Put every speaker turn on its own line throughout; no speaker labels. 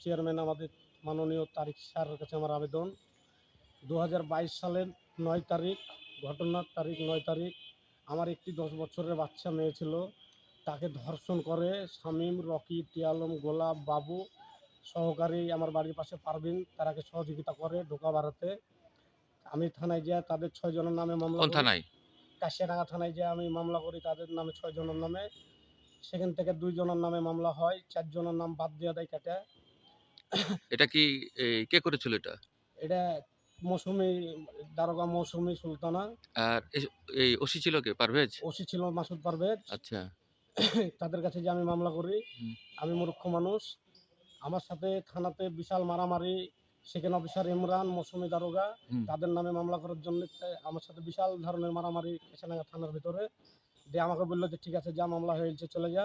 Chairman আমাদের মাননীয় তারিক স্যারের কাছে আমার আবেদন। 2022 সালের 9 তারিখ, ঘটনার তারিখ 9 তারিখ, আমার একটি 10 বছরের বাচ্চা মেয়ে ছিল। তাকে ধর্ষণ করে শামীম, রকি, টিয়ালম, গোলাপ, বাবু সহকারী আমার বাড়ির পাশে পারভিন তারাকে সহযোগিতা করে ঢোকা বাড়াতে। আমি থানায় যাই, তাদের 6 জনের নামে মামলা
কোন
করি।
থানায়?
কাশিয়াডাঙ্গা থানায় যেয়ে আমি মামলা করি তাদের নামে 6 জনের নামে। সেখান থেকে 2 জনের নামে মামলা হয়, 4 জনের নাম বাদ দেওয়া দেয় কেটে।
এটা কি কে করেছিল এটা?
এটা মৌসুমী দারোগা মৌসুমী সুলতানা।
আর এই ওসি ছিল কে? পারভেজ?
ওসি ছিল মাসুদ পারভেজ।
আচ্ছা।
তাদের কাছে যে আমি মামলা করি।
হুম।
আমি মূর্খ মানুষ। আমার সাথে থানাতে বিশাল মারামারি। সেকেন্ড অফিসার ইমরান, মৌসুমী দারোগা
হুম।
তাদের নামে মামলা করার জন্য আমার সাথে বিশাল ধরনের মারামারি কেশাডাঙ্গা থানার ভিতরে। দিয়ে আমাকে বললো যে ঠিক আছে যা মামলা হয়েছে চলে যা।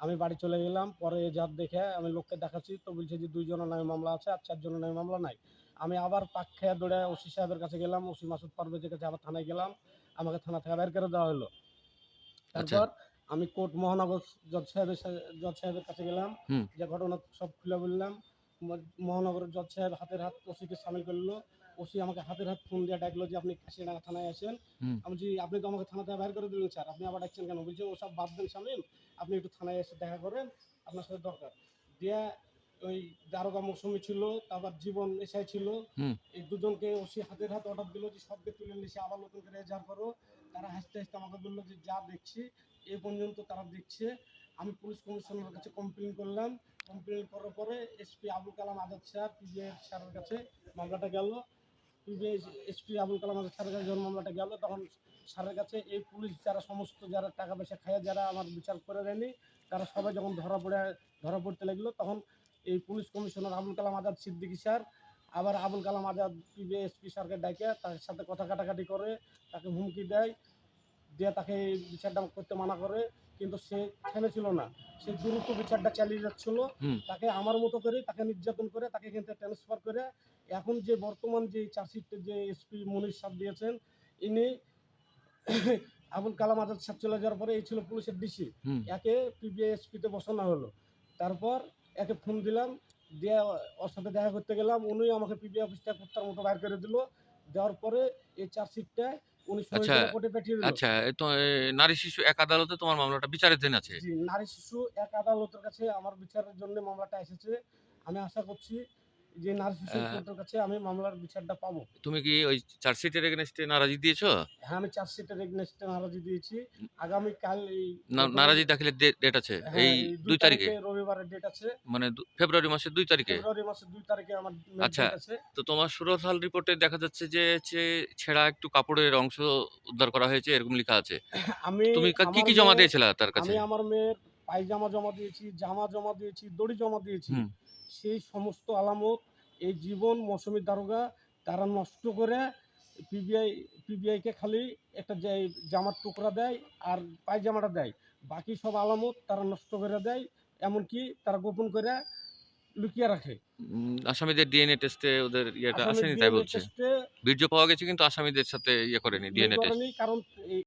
আমি বাড়ি চলে গেলাম। পরে এজাহার দেখে আমি লোককে দেখাচ্ছি তো বলছে যে 2 জনের নামে মামলা আছে আর 4 জনের নামে মামলা নাই। আমি আবার পাক খেয়ে দৌড়ে ওসি সাহেবের কাছে গেলাম। ওসি মাসুদ পারভেজের কাছে আবার থানায় গেলাম। আমাকে থানা থেকে বের করে দেওয়া হলো।
আচ্ছা।
তারপর আমি কোর্ট মহানগর জজ সাহেবের কাছে গেলাম।
হুম।
যে ঘটনা সব খুলে বললাম। মহানগরের জজ সাহেব হাতের হাত ওসিকে সামিল করলো। ওসি আমাকে হাতের হাত ফোন দিয়ে ডাকলো যে আপনি কাশিয়াডাঙ্গা থানায় আসেন।
হুম।
আমি বলছি আপনি তো আমাকে থানা থেকে বের করে দিলেন স্যার, আপনি আবার ডাকছেন কেন? বলছে ওসব বাদ দেন শামীম, আপনি একটু থানায় এসে দেখা করেন, আপনার সাথে দরকার। দিয়া ওই দারোগা মৌসুমী ছিল, তারপর জীবন এসআই ছিল।
হুম।
এই দুজনকে ওসি হাতের হাত অর্ডার দিল যে সবকে তুলে নিয়ে আবার নতুন করে এজাহার করো। তারা হাসতে হাসতে আমাকে বললো যে যা দেখছি এই পর্যন্ত তারা দেখছে। আমি পুলিশ কমিশনারের কাছে কমপ্লেন করলাম। কমপ্লেন করার পরে SP Abul Kalam Azad sir, PBI স্যারের কাছে মামলাটা গেল। পিবিআই এসপি আবুল কালাম আজাদ স্যারের কাছে যখন মামলাটা গেল তখন স্যারের কাছে এই পুলিশ যারা সমস্ত যারা টাকা পয়সা খায় যারা আমার বিচার করে দেয়নি তারা সবাই যখন ধরা পড়তে লাগলো তখন এই police commissioner Abul Kalam Azad Siddiqui sir আবার আবুল কালাম আজাদ পিবিআই এসপি স্যারকে ডাকে তার সাথে কথা কাটাকাটি করে, তাকে হুমকি দেয়, দিয়ে তাকে এই বিচারটা করতে মানা করে। কিন্তু সে থেমেছিল না, সে দ্রুত বিচারটা চালিয়ে যাচ্ছিল।
হুম।
তাকে আমার মতো করে তাকে নির্যাতন করে তাকে এখান থেকে ট্রান্সফার করে এখন যে বর্তমান যে চার্জশিটে যে এসপি মনির সাহেব দিয়েছেন ইনি আবুল কালাম আজাদ সাহেব চলে যাওয়ার পরে এই ছিল পুলিশের ডিসি।
হুম।
একে পিবিআই এসপিতে বসানো হলো। তারপর একে ফোন দিলাম, দিয়ে ওর সাথে দেখা করতে গেলাম। উনি আমাকে পিবিআই অফিস থেকে কুত্তার মতো বাইর করে দিল। দেওয়ার পরে এই চার্জশিটটা উনি সই
আচ্ছা,
করে কোর্টে পাঠিয়ে দিল।
আচ্ছা। তো নারী শিশু এক আদালতে তোমার মামলাটা বিচারাধীন আছে।
জি, নারী শিশু এক আদালতের কাছে আমার বিচারের জন্য মামলাটা এসেছে। আমি আশা করছি যে নারী শিশু
আ
কোর্টের কাছে আমি মামলার বিচারটা পাবো।
তুমি কি ওই চার্জশিটের এগেইনস্টে নারাজি দিয়েছো?
হ্যাঁ, আমি চার্জশিটের এগেইনস্টে নারাজি দিয়েছি। আগামীকাল এই
নারাজি দাখিলের ডেট আছে
হ্যাঁ,
এই
এই 2
2 তারিখে?
তারিখে রবিবারের ডেট আছে।
মানে ফেব্রুয়ারি মাসের 2 তারিখে?
ফেব্রুয়ারি মাসের 2 তারিখে আমার মেইন
আচ্ছা।
ডেট আছে।
তো তোমার সুরতহাল রিপোর্টে দেখা যাচ্ছে যে ছেঁড়া একটু কাপড়ের অংশ উদ্ধার করা হয়েছে এরকম লেখা আছে।
আমি
তুমি কি,
আমার
কি জমা
মেয়ের
দিয়েছিলা তার কাছে?
আমি আমার মেয়ের পায়জামা জমা দিয়েছি, জামা জমা দিয়েছি, দড়ি জমা দিয়েছি।
হুম।
সেই সমস্ত আলামত এই জীবন মৌসুমী দারোগা তারা নষ্ট করে পিবিআইকে খালি একটা যে জামার টুকরা দেয় আর পায়জামাটা দেয়। বাকি সব আলামত তারা নষ্ট করে দেয়। এমনকি তারা গোপন করে লুকিয়ে রাখে।
আসামিদের ডিএনএ টেস্টে ওদের ইয়েটা
আসামের
আসেনি তাই
ডিএনএ
বলছে।
টেস্টে
বীর্য পাওয়া গেছে কিন্তু আসামিদের সাথে ইয়ে করেনি
বিয়ে
ডিএনএ টেস্ট।
করেনি কারণ এই